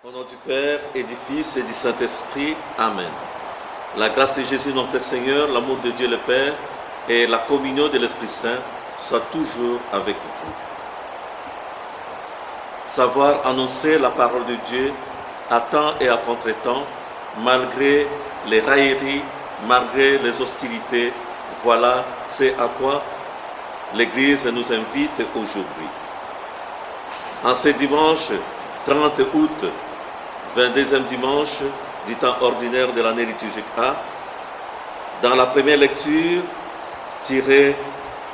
Au nom du Père et du Fils et du Saint-Esprit. Amen. La grâce de Jésus notre Seigneur, l'amour de Dieu le Père et la communion de l'Esprit Saint soient toujours avec vous. Savoir annoncer la parole de Dieu à temps et à contre-temps, malgré les railleries, malgré les hostilités, voilà c'est à quoi l'Église nous invite aujourd'hui. En ce dimanche 30 août, 22e dimanche du temps ordinaire de l'année liturgique A, dans la première lecture tirée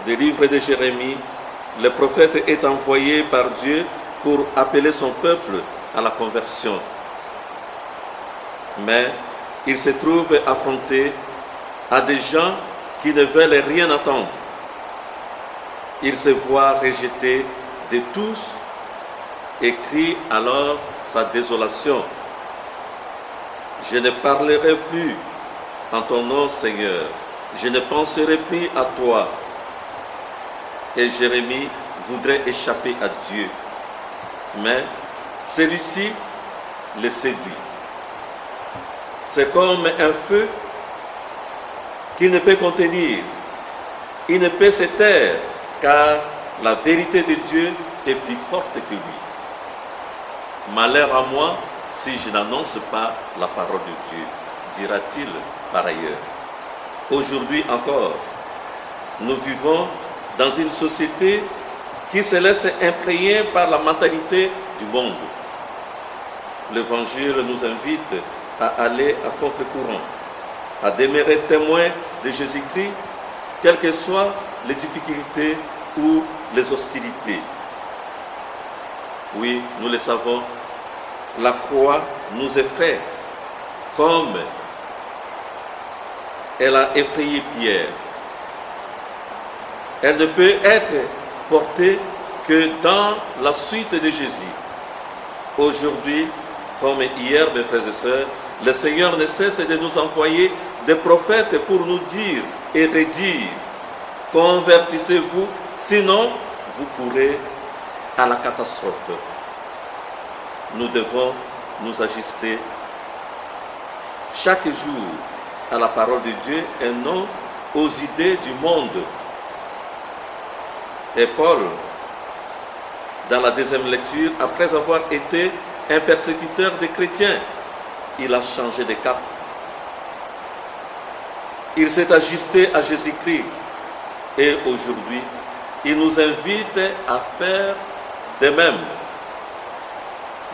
du livre de Jérémie, le prophète est envoyé par Dieu pour appeler son peuple à la conversion. Mais il se trouve affronté à des gens qui ne veulent rien entendre. Il se voit rejeté de tous et crie alors sa désolation. Je ne parlerai plus en ton nom, Seigneur. Je ne penserai plus à toi. Et Jérémie voudrait échapper à Dieu. Mais celui-ci le séduit. C'est comme un feu qu'il ne peut contenir. Il ne peut se taire, car la vérité de Dieu est plus forte que lui. Malheur à moi si je n'annonce pas la parole de Dieu, dira-t-il par ailleurs. Aujourd'hui encore, nous vivons dans une société qui se laisse imprégner par la mentalité du monde. L'Évangile nous invite à aller à contre-courant, à demeurer témoins de Jésus-Christ, quelles que soient les difficultés ou les hostilités. Oui, nous le savons, la croix nous effraie, comme elle a effrayé Pierre. Elle ne peut être portée que dans la suite de Jésus. Aujourd'hui, comme hier, mes frères et sœurs, le Seigneur ne cesse de nous envoyer des prophètes pour nous dire et redire: convertissez-vous, sinon vous courez à la catastrophe. Nous devons nous ajuster chaque jour à la parole de Dieu et non aux idées du monde. Et Paul, dans la deuxième lecture, après avoir été un persécuteur des chrétiens, il a changé de cap. Il s'est ajusté à Jésus-Christ. Et aujourd'hui, il nous invite à faire de même.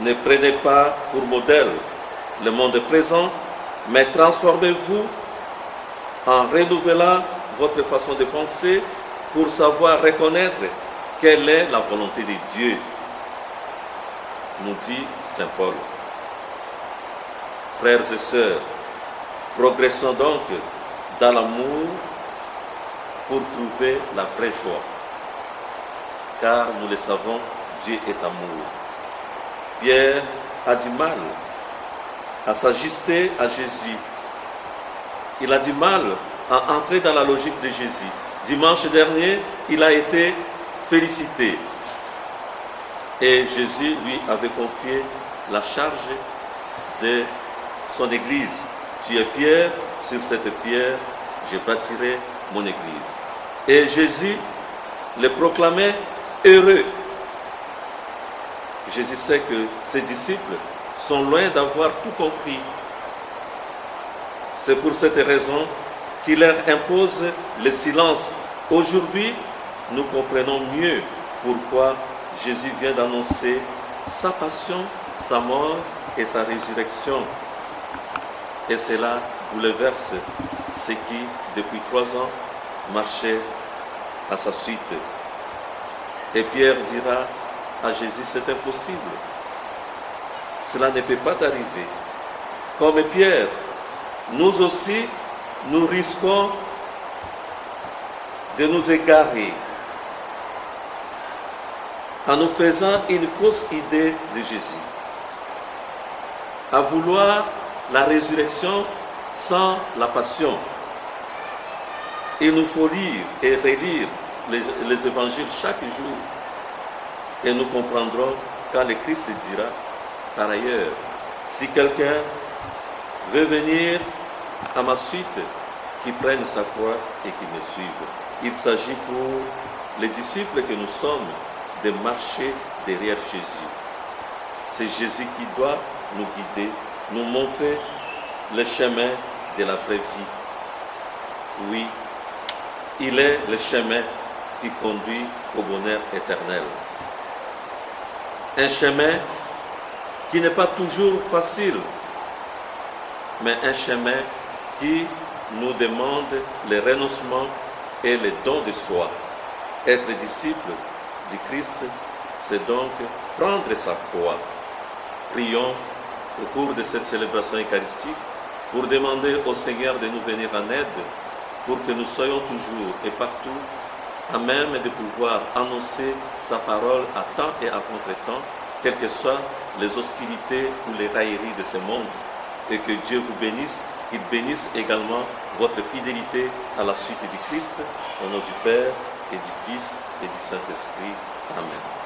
Ne prenez pas pour modèle le monde présent, mais transformez-vous en renouvelant votre façon de penser pour savoir reconnaître quelle est la volonté de Dieu, nous dit Saint Paul. Frères et sœurs, progressons donc dans l'amour pour trouver la vraie joie. Car nous le savons, Dieu est amour. Pierre a du mal à s'ajuster à Jésus. Il a du mal à entrer dans la logique de Jésus. Dimanche dernier, il a été félicité. Et Jésus lui avait confié la charge de son église. Tu es Pierre, sur cette pierre, je bâtirai mon église. Et Jésus le proclamait heureux. Jésus sait que ses disciples sont loin d'avoir tout compris. C'est pour cette raison qu'il leur impose le silence. Aujourd'hui, nous comprenons mieux pourquoi Jésus vient d'annoncer sa passion, sa mort et sa résurrection. Et cela bouleverse ceux qui, depuis 3 ans, marchaient à sa suite. Et Pierre dira à Jésus: c'est impossible. Cela ne peut pas t'arriver. Comme Pierre, nous aussi, nous risquons de nous égarer en nous faisant une fausse idée de Jésus, à vouloir la résurrection sans la passion. Il nous faut lire et relire les évangiles chaque jour et nous comprendrons quand le Christ dira Par ailleurs, si quelqu'un veut venir à ma suite, qu'il prenne sa croix et qu'il me suive. Il s'agit pour les disciples que nous sommes de marcher derrière Jésus. C'est Jésus qui doit nous guider, nous montrer le chemin de la vraie vie. Oui, il est le chemin qui conduit au bonheur éternel. Un chemin qui n'est pas toujours facile, mais un chemin qui nous demande le renoncement et le don de soi. Être disciple du Christ, c'est donc prendre sa croix. Prions au cours de cette célébration eucharistique pour demander au Seigneur de nous venir en aide, pour que nous soyons toujours et partout à même de pouvoir annoncer sa parole à temps et à contre-temps, quelles que soient les hostilités ou les railleries de ce monde. Et que Dieu vous bénisse, qu'il bénisse également votre fidélité à la suite du Christ, au nom du Père et du Fils et du Saint-Esprit. Amen.